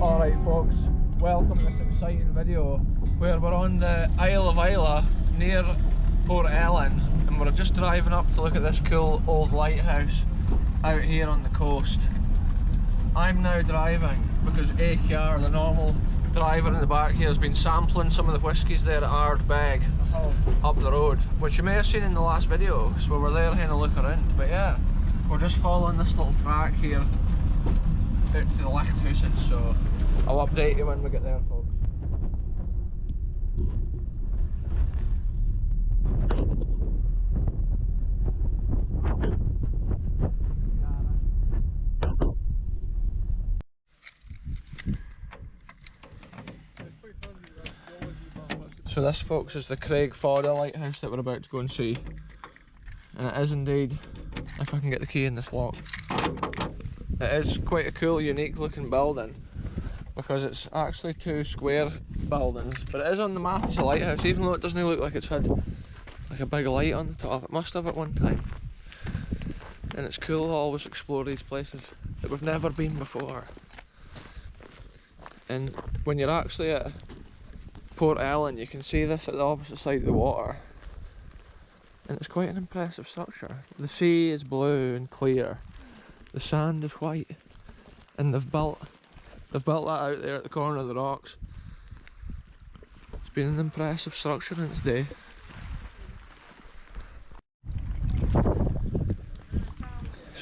Alright folks, welcome to this exciting video where we're on the Isle of Islay near Port Ellen, and we're just driving up to look at this cool old lighthouse out here on the coast. I'm now driving because AKR, the normal driver in the back here, has been sampling some of the whiskies there at Ardbeg up the road, which you may have seen in the last video, so we're there having a look around. But yeah, we're just following this little track here out to the Lighthouses, so I'll update you when we get there, folks. So this, folks, is the Craig Fodder lighthouse that we're about to go and see, and it is indeed, if I can get the key in this lock, it is quite a cool, unique looking building, because it's actually two square buildings, but it is on the map as a lighthouse, even though it doesn't look like it's had like a big light on the top. It must have at one time. And it's cool to always explore these places that we've never been before. And when you're actually at Port Ellen, you can see this at the opposite side of the water, and it's quite an impressive structure. The sea is blue and clear, the sand is white, and they've built that out there at the corner of the rocks. It's been an impressive structure in its day.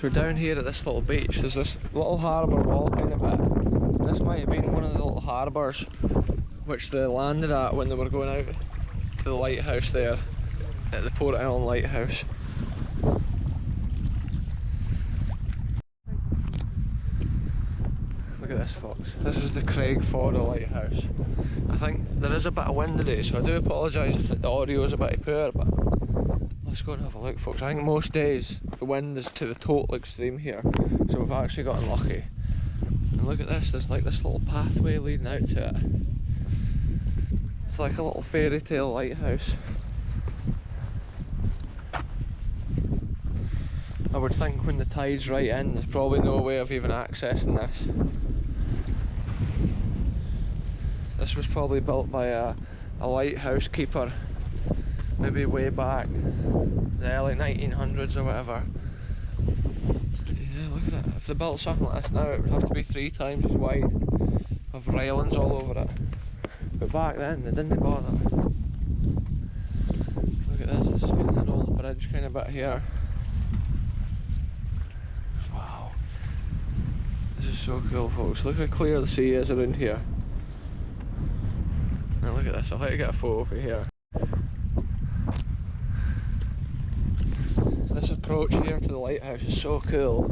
So down here at this little beach, there's this little harbour wall kind of bit. This might have been one of the little harbours which they landed at when they were going out to the lighthouse there at the Port Ellen Lighthouse. Look at this, folks. This is the Craig Fodder Lighthouse. I think there is a bit of wind today, so I do apologise if the audio is a bit poor, but let's go and have a look, folks. I think most days the wind is to the total extreme here, so we've actually gotten lucky. And look at this, there's like this little pathway leading out to it. It's like a little fairy tale lighthouse. I would think when the tide's right in, there's probably no way of even accessing this. This was probably built by a lighthouse keeper, maybe way back, the early 1900s or whatever. Yeah, look at it. If they built something like this now, it would have to be 3 times as wide, with railings all over it. But back then, they didn't bother. Look at this, this has been an old bridge kind of bit here. Wow. This is so cool, folks. Look how clear the sea is around here. Now look at this, I'll let you get a photo of it here. This approach here to the lighthouse is so cool.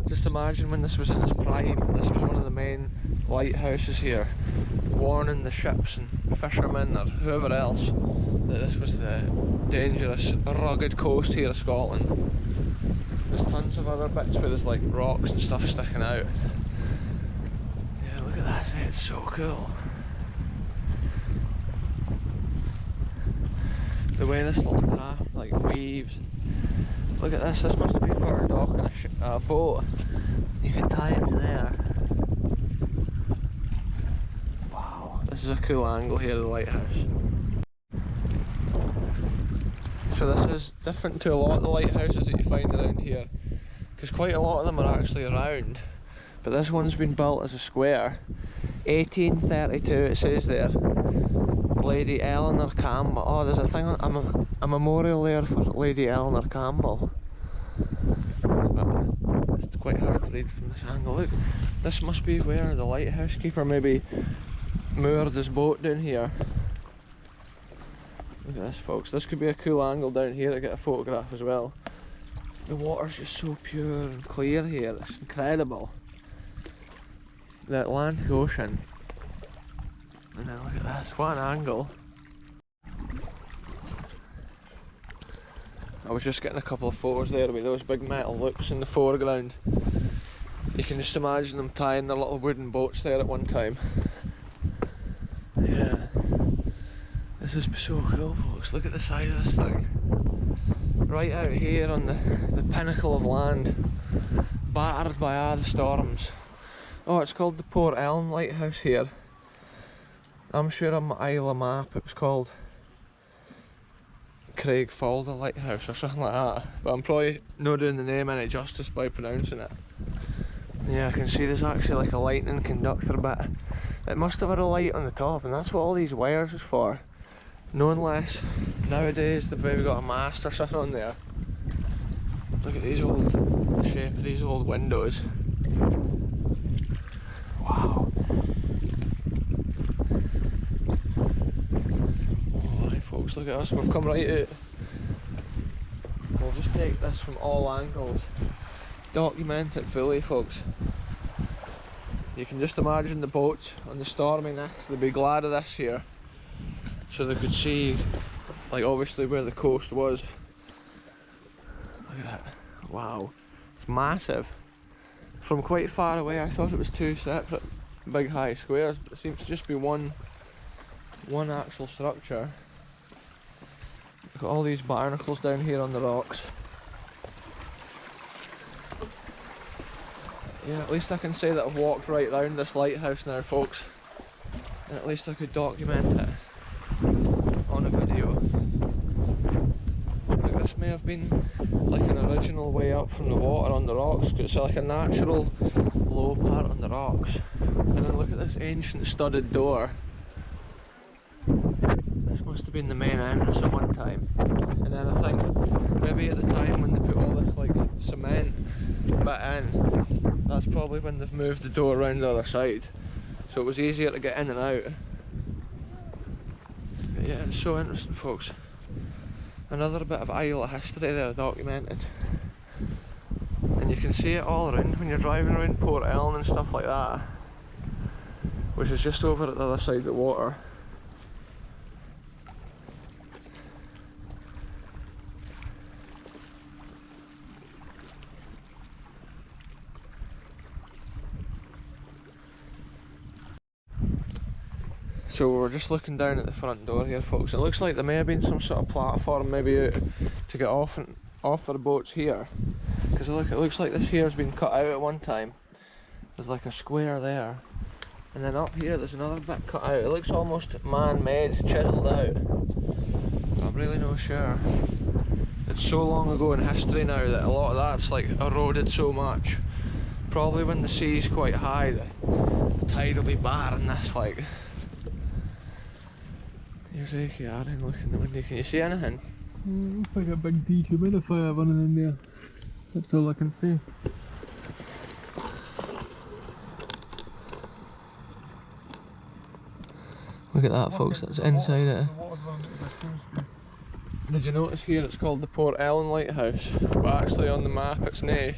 Just imagine when this was in its prime, and this was one of the main lighthouses here, warning the ships and fishermen or whoever else that this was the dangerous, rugged coast here of Scotland. There's tons of other bits where there's like rocks and stuff sticking out. Yeah, look at that, it's so cool. The way this little path like weaves. Look at this, this must be for docking a boat. You can tie it to there. Wow, this is a cool angle here of the lighthouse. So this is different to a lot of the lighthouses that you find around here, because quite a lot of them are actually round, but this one's been built as a square. 1832 it says there. Lady Eleanor Campbell. Oh, there's a thing, a memorial there for Lady Eleanor Campbell. But it's quite hard to read from this angle. Look, this must be where the lighthouse keeper maybe moored his boat down here. Look at this, folks. This could be a cool angle down here to get a photograph as well. The water's just so pure and clear here. It's incredible. The Atlantic Ocean. And then look at this, what an angle. I was just getting a couple of photos there with those big metal loops in the foreground. You can just imagine them tying their little wooden boats there at one time. Yeah. This is so cool, folks. Look at the size of this thing. Right out here on the pinnacle of land, battered by all the storms. Oh, it's called the Port Ellen Lighthouse here. I'm sure on my Isle map it was called Craig Falda Lighthouse or something like that, but I'm probably not doing the name any justice by pronouncing it. Yeah, I can see there's actually like a lightning conductor bit. It must have had a light on the top, and that's what all these wires is for. No unless nowadays they've maybe got a mast or something on there. Look at these old, the shape of these old windows. Wow. Oh, hi folks, look at us, we've come right out. We'll just take this from all angles. Document it fully, folks. You can just imagine the boats on the Stormy next, they'd be glad of this here. So they could see, like obviously where the coast was. Look at that, wow, it's massive. From quite far away I thought it was two separate big high squares, but it seems to just be one actual structure. We've got all these barnacles down here on the rocks. Yeah, at least I can say that I've walked right round this lighthouse now, folks. And at least I could document it on a video. Like, this may have been like an original way up from the water on the rocks, because it's like a natural low part on the rocks. And then look at this ancient studded door. This must have been the main entrance at one time. And then I think maybe at the time when they put all this like cement bit in, that's probably when they've moved the door around the other side, so it was easier to get in and out. But yeah, it's so interesting, folks. Another bit of Isle history there documented, and you can see it all around when you're driving around Port Ellen and stuff like that, which is just over at the other side of the water. So we're just looking down at the front door here, folks. It looks like there may have been some sort of platform maybe out to get off the boats here, because look, it looks like this here has been cut out at one time. There's like a square there, and then up here there's another bit cut out. It looks almost man-made, chiselled out. I'm really not sure. It's so long ago in history now that a lot of that's like eroded so much. Probably when the sea's quite high, the tide will be barring this like. Here's AKR, look in the window. Can you see anything? Looks like a big dehumidifier running in there. That's all I can see. Look at that, folks, that's inside it. Did you notice here it's called the Port Ellen Lighthouse, but actually on the map it's nae.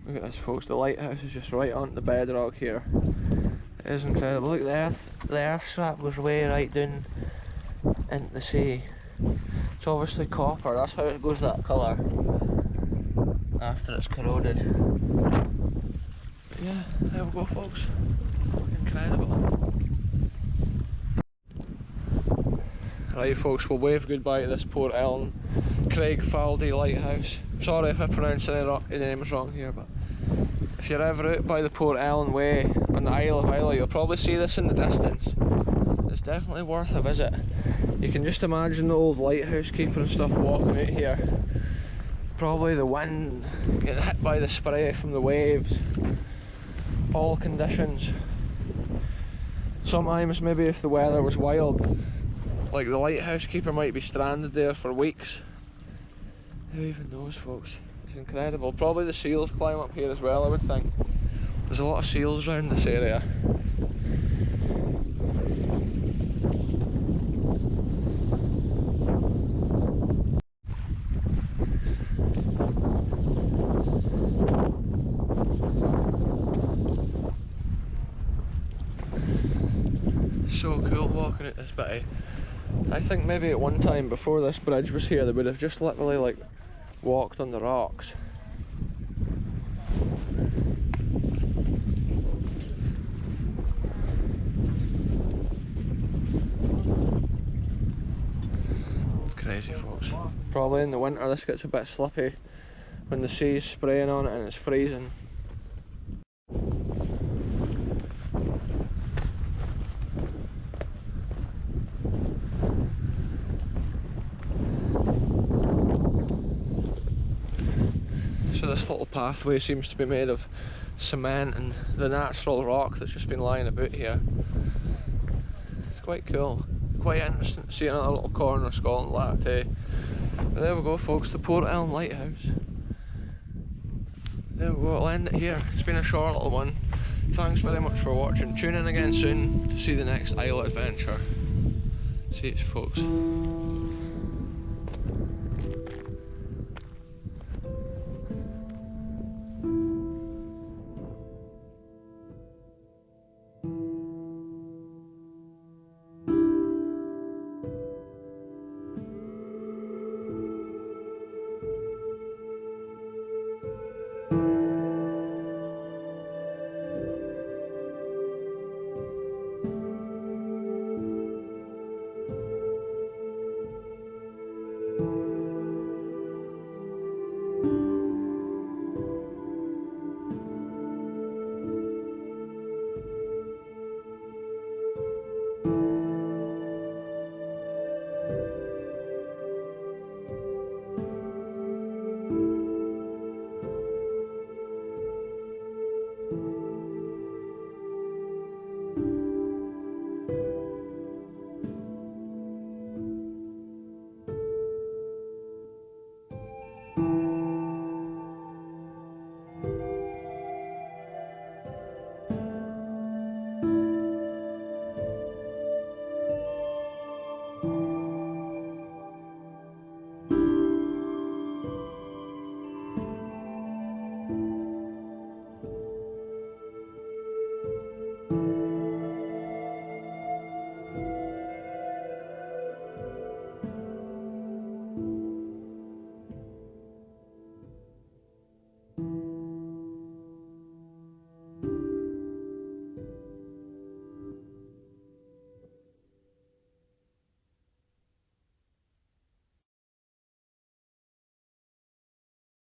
Look at this, folks, the lighthouse is just right onto the bedrock here. It is incredible. Look, the earth strap goes way right down into the sea. It's obviously copper, that's how it goes that colour after it's corroded. But yeah, there we go, folks. Incredible. Right, folks, we'll wave goodbye to this Port Ellen Craig Falda Lighthouse. Sorry if I pronounced any names wrong here, but if you're ever out by the Port Ellen Way on the Isle of Islay, you'll probably see this in the distance. It's definitely worth a visit. You can just imagine the old lighthouse keeper and stuff walking out here. Probably the wind, getting hit by the spray from the waves. All conditions. Sometimes maybe if the weather was wild, like the lighthouse keeper might be stranded there for weeks. Who even knows, folks? It's incredible. Probably the seals climb up here as well, I would think. There's a lot of seals around this area. So cool walking at this bit. I think maybe at one time before this bridge was here they would have just literally like walked on the rocks. crazy, folks. Probably in the winter this gets a bit slippy when the sea's spraying on it and it's freezing. So this little pathway seems to be made of cement and the natural rock that's just been lying about here. It's quite cool. Quite interesting to see another little corner of Scotland like that, eh? But there we go, folks, the Port Ellen Lighthouse. There we go, I'll end it here. It's been a short little one. Thanks very much for watching. Tune in again soon to see the next Isle adventure. See you, folks.